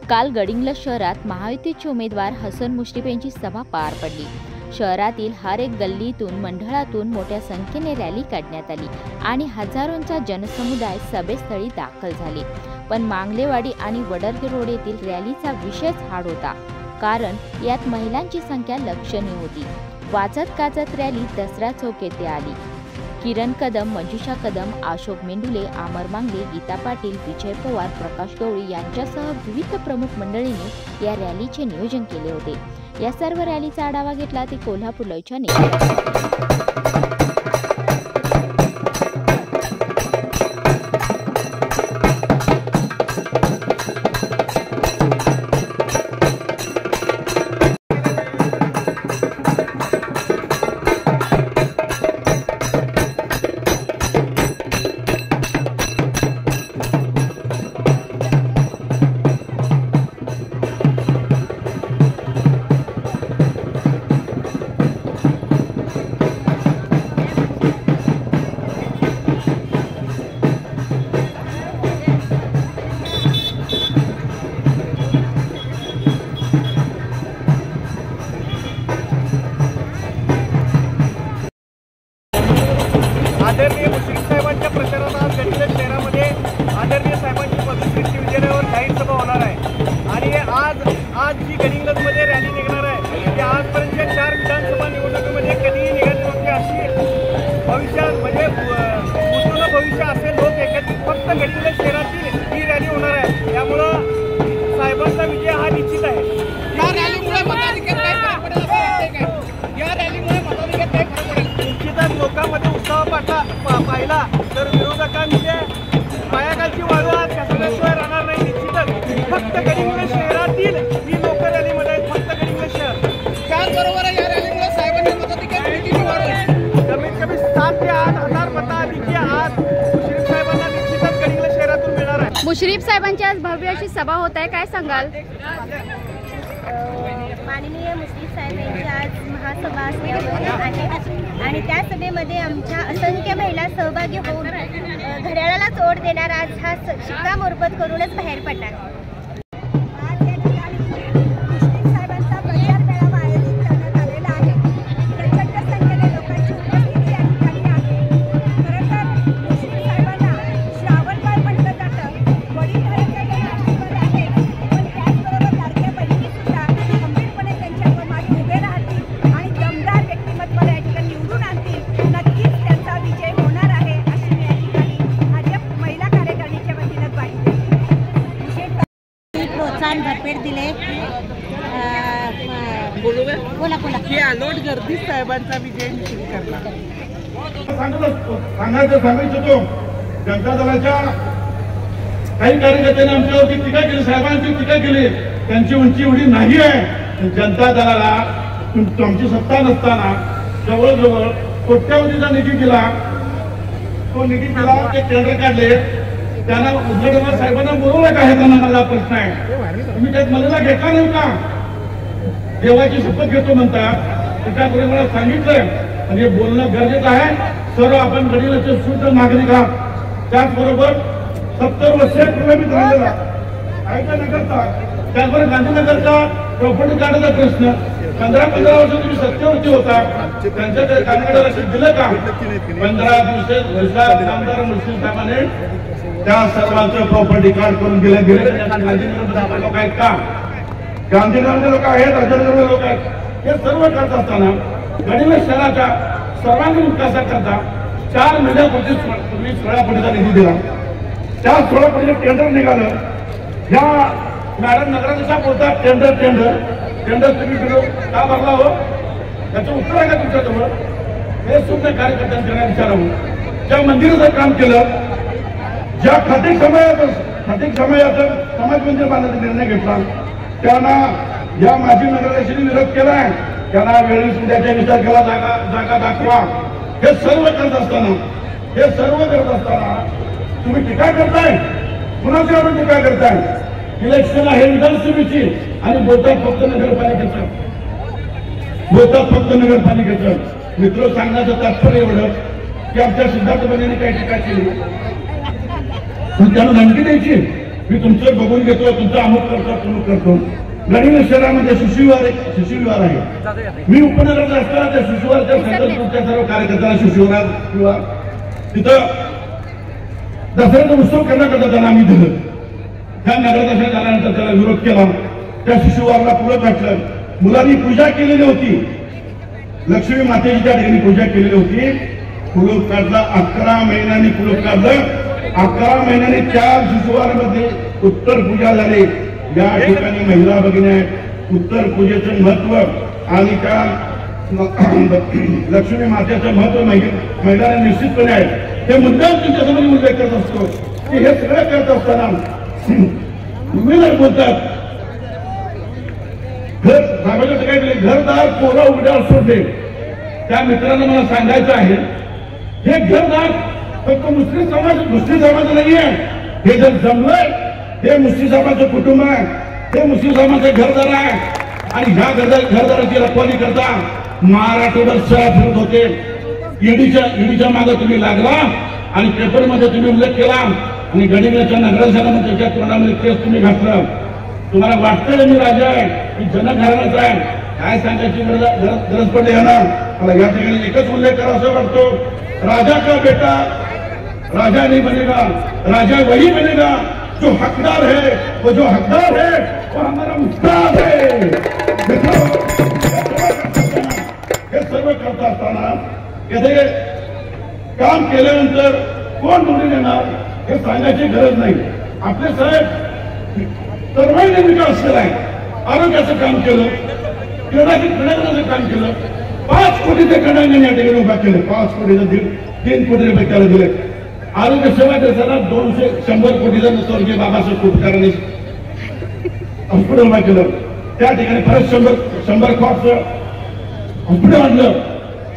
काल गडिंग्लज शहरात महायुतीचे उमेदवार हसन मुश्रीफ यांची सभा पार पडली। शहरातील हर एक गल्लीतून मंडळातून मोठ्या संख्येने रॅली काढण्यात आली आणि हजारोंचा जनसमुदाय सभेस्थळी दाखल झाले। पण मांगलेवाडी आणि वडर रोड येथील रॅलीचा विषयच हाड होता, कारण यात महिलांची संख्या लक्षणीय होती। वाजत गाजत रॅली दसरा चौक येथे आली। किरण कदम, मंजुषा कदम, अशोक मेंडुले, आमर मांगले, गीता पाटील, विजय पवार, प्रकाश गवळी यांच्यासह विविध प्रमुख मंडळींनी या रॅलीचे नियोजन केले होते। या सर्व रॅलीचा आढावा घेतला ते कोल्हापूर लाईव्हच्या नेत्यांनी। आदरणीय मुश्रीफ साहेबांच्या प्रचारात आज गडिंग्लज शहरामध्ये आदरणीय साहेबांची पदस्थिती विजयावर जाहीर सभा होणार आहे। आणि आज जी गडिंग्लजमध्ये रॅली निघणार आहे ती आजपर्यंतच्या 4 विधानसभा निवडणुकीमध्ये कधीही निघत नव्हती। अशी भविष्यात म्हणजे पूर्ण भविष्य असेल लोक एकत्रित फक्त गडिंग्लज शहरातील ही रॅली होणार आहे। त्यामुळं साहेबांचा विजय हा निश्चित आहे। या रॅलीमुळे मताधिक्यात काय फरक पडेल असं वाटतंय काय? या रॅलीमुळे मताधिक्यात काय फरक पडेल? निश्चितच लोकांमध्ये उत्साह पाहिला तर विरोधकांचे पायाखालची वाळू आज घासल्याशिवाय राहणार नाही। निश्चितच फक्त गडिंग्लज शहरातील ही लोक रॅलीमध्ये आहेत, फक्त गडिंग्लज शहर। त्याचबरोबर या रॅलीमुळे साहेबांच्या मताधिक्यात किती वाढ होईल? कमीत कमी 7 ते 8 हजार मताधिक्य आज मुश्रीफ साहेबांना निश्चितच गडिंग्लज शहरातून मिळणार आहे। मुश्रीफ साहेबांची आज भव्य अशी सभा होत आहे, काय सांगाल? माननीय मुश्रीफ साहेब यांची आज महासभा असल्यामुळे आणि त्या सभेमध्ये आमच्या असंख्य महिला सहभागी होऊन घड्याळालाच ओढ देणार आज हा शिक्कामोर्तब करूनच बाहेर पडणार। भरपेट दिले बोला की अलोट गर्दी साहेबांचा विजय निश्चित करणार। सांगायचो जनता दलाच्या काही कार्यकर्त्यांनी आमच्यावरती टीका केली, साहेबांची टीका केली। त्यांची उंची एवढी नाही आहे। जनता दलाला आमची सत्ता नसताना जवळजवळ कोट्यावधीचा निधी दिला। तो निधी दिला, ते टेंडर काढले, त्यांना उद्धव साहेबांना बोलवलं का? हे त्यांना माझा प्रश्न आहे। तुम्ही त्यात मला घेतला नाही का? देवाची शपथ घेतो म्हणतात, त्याच्यापुढे मला सांगितलंय आणि हे बोलणं गरजेचं आहे। सर्व आपण गडिंग्लजचे शुद्ध नागरिक आहात। त्याचबरोबर 70 वर्षे प्रलंबित राहिलेला नगरचा, त्याचबरोबर गांधीनगरचा प्रॉपर्टी कार्डाचा प्रश्न, 15 वर्ष तुम्ही सत्तेवरती होता, त्यांच्या कानाकडे लक्ष दिलं का? 15 दिवसात आमदार मुश्रीफ साहेबांनी त्या सर्वांचं प्रॉपर्टी कार्ड करून गेले. गांधीनगर लोक आहेत का? गांधीनगरचे लोक आहेत, राजनगरचे लोक आहेत. हे सर्व करत असताना गडिंग्लज शहराच्या सर्वांगीण विकासाकरता 4 महिन्यापूर्वी 16 कोटीचा निधी दिला. त्या 16 कोटीचं टेंडर निघालं. या मॅडम नगराध्यक्षा बोलतात टेंडर तुम्ही का भरला हो? त्याचं उत्तर आहे का तुमच्याजवळ? हे सुद्धा कार्यकर्त्यांना विचारावं. ज्या मंदिराचं काम केलं, ज्या खातिक समाजाचं समाज मंदिर बांधण्याचा निर्णय घेतला, त्यांना या माजी नगराध्यक्षांनी विरोध केलाय. त्यांना वेळी सुद्धाचा विचार केला, जागा दाखवा. हे सर्व करत असताना तुम्ही टीका करताय. कुणाच्यावर टीका करताय? इलेक्शन आहे विधानसभेची आणि बोलतात फक्त नगरपालिकेचं. मित्र, सांगण्याचं तात्पर्य एवढं की आमच्या सिद्धार्थ बनेने काही टीका केली, त्यांना धमकी द्यायची, मी तुमचं बघून घेतो, तुमचं अमुक करतो. गडिंग्लज शहरामध्ये शिशुविहार आहे. मी उपनगरात असताना त्या शिशुविहारच्या संदर्भाच्या सर्व कार्यकर्त्यांना शिशुविहार तिथं दसऱ्याचा उत्सव करण्याकरता त्यांना आम्ही दिलं. त्या नगराध्यक्ष झाल्यानंतर त्याला विरोध केला. त्या शिशुविहारला पुढं टाकलं. मुलांनी पूजा केलेली होती, लक्ष्मी मातेची त्या ठिकाणी पूजा केलेली होती. कुलूप काढला, 11 महिन्यांनी कुलूप काढलं. 11 महिन्यांनी त्या शिशुविहारामध्ये उत्तर पूजा झाली. या ठिकाणी महिला भगिनी आहेत. उत्तर पूजेचं महत्व आणि त्या लक्ष्मी मातेचं महत्व महिलांना निश्चितपणे आहे. हे मुद्दाम तुमच्यासमोर उल्लेख करत असतो की हे सगळं करत असताना उमेदवार बोलतात साहेबांचं काय केलं, घरदार पोरं उघड्यावर सोडले. त्या मित्रांना मला सांगायचं आहे, हे घरदार फक्त मुस्लिम समाज नाही आहे. हे जर जमलंय, हे मुस्लिम समाजाचं कुटुंब आहे, हे मुस्लिम समाजाचं घरदार आहे. आणि ह्या घरदाराची रखवाली करता महाराष्ट्रभर शहर फिरत होते. ईडीच्या मागे तुम्ही लागला आणि पेपरमध्ये तुम्ही उल्लेख केला आणि गडिंग्लजच्या नगराध्यक्षांमध्ये त्याच्या तोंडामध्ये केस तुम्ही घातलं. तुम्हाला वाटतंय मी राजा आहे, मी जनघराण्याचा आहे, काय सांगायची गरज पडली आहे ना? मला या ठिकाणी एकच उल्लेख करा असं वाटतो, राजा का बेटा राजा नहीं बनेगा, राजा वही बनेगा जो हकदार है. वो जो हकदार है वो हमारा उस्ताद है. हे सर्व करता असताना येथे काम केल्यानंतर कोण निवडून येणार हे सांगायची गरज नाही. आपले साहेब सर्वांनी विकास केलाय. आरोग्याचं काम केलं, क्रीडाचं काम केलं. 5 कोटीचे क्रीडांगण या ठिकाणी उभा केलं. 5 कोटीचं 3 कोटी रुपये त्याला दिले. आरोग्य सेवा देताना 100 कोटीचं स्वर्गीय बाबासाहेब कुटकरांनी हॉस्पिटल उभा केलं. त्या ठिकाणी परत 100 कॉटचं हॉस्पिटल आणलं,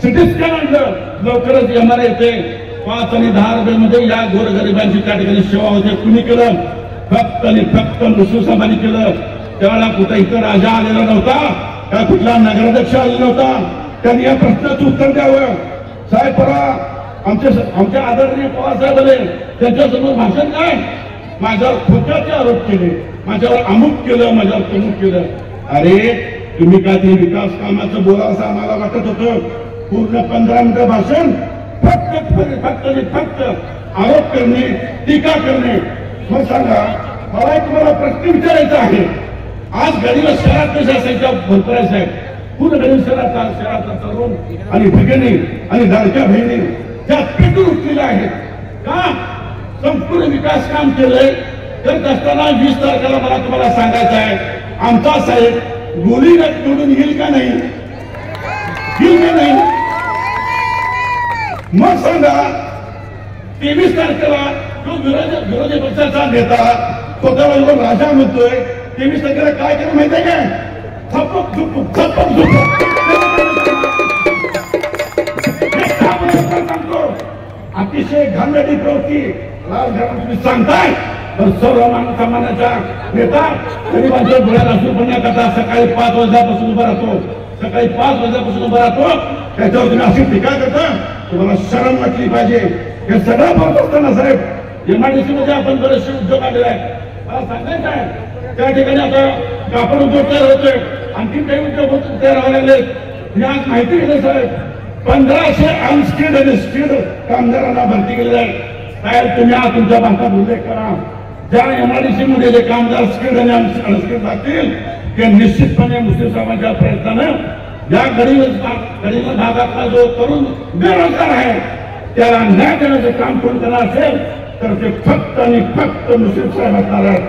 सिटी स्कॅन आणलं. लवकरच येणार येते 5 आणि 10 रुपयामध्ये या गोरगरिबांची त्या ठिकाणी सेवा होते. कुणी केलं? फक्त आणि फक्त मुस्लिम समाजाने केलं. त्यावेळेला कुठं इथं राजा आलेला नव्हता, त्या कुठला नगराध्यक्ष आलेला नव्हता. त्यांनी या प्रश्नाचं उत्तर द्यावं. साहेब परवा आमच्या आदरणीय पवार साहेब आले, त्यांच्यासमोर भाषण काय, माझ्यावर खोट्याचे आरोप केले, माझ्यावर अमुक केलं, माझ्यावर तमुक केलं. अरे तुम्ही काय ते विकास कामाचं बोला असं आम्हाला वाटत होतं. पूर्ण 15 मिनिटं भाषण फक्त आरोप करणे, टीका करणे. मग सांगा, मला तुम्हाला प्रश्न विचारायचा आहे. आज गडिंग्लज शहरात कशा असायच्या भरपराय साहेब, पूर्ण गडिंग्लज शहराचा तरुण आणि भगिनी आणि लाडक्या बहिणी त्या पेटून उठलेल्या आहेत. का? संपूर्ण विकास काम केलंय. करत असताना 20 तारखेला मला तुम्हाला सांगायचं आहे, आमचा साहेब गोलीगत निवडून येईल का नाही? मग सांगा, 23 तारखेला जो विरोधी पक्षाचा नेता स्वतःला राजा म्हणतोय, 23 तारखेला काय केलं माहितीये काय? झपक झुपक सांगतो. अतिशय घाणेरडी प्रवृत्ती तुम्ही सांगताय. तर सर्वसामान्याचा नेता गरिबांच्या डोळ्यात असून करता सकाळी 5 वाजल्यापासून उभा राहतो, त्याच्यावर तुम्ही अशी टीका करता. तुम्हाला शरम वाटली पाहिजे. हे सगळं पाहत असताना साहेब एमआयडीसी मध्ये आपण बरेचसे उद्योग आलेले आहेत. मला सांगायचं आहे, त्या ठिकाणी आता कापड उद्योग तयार होतोय. आणखी काही उद्योग तयार व्हायला लागले. आज माहिती घेतलं साहेब 1500 अनस्किल्ड आणि स्किल्ड कामगारांना भरती केलेलं आहे. साहेब तुम्ही आज तुमच्या भाषात उल्लेख करा, ज्या MIDC मध्ये जे कामगार स्किल्ड आणि अनस्किल्ड लागतील ते निश्चितपणे मुस्लिम समाजाच्या प्रयत्नानं या गरीब भागातला जो तरुण बेरोजगार आहे त्याला न्याय देण्याचं काम कोण करणार असेल तर ते फक्त आणि फक्त मुस्लिम साहेब असणार आहे.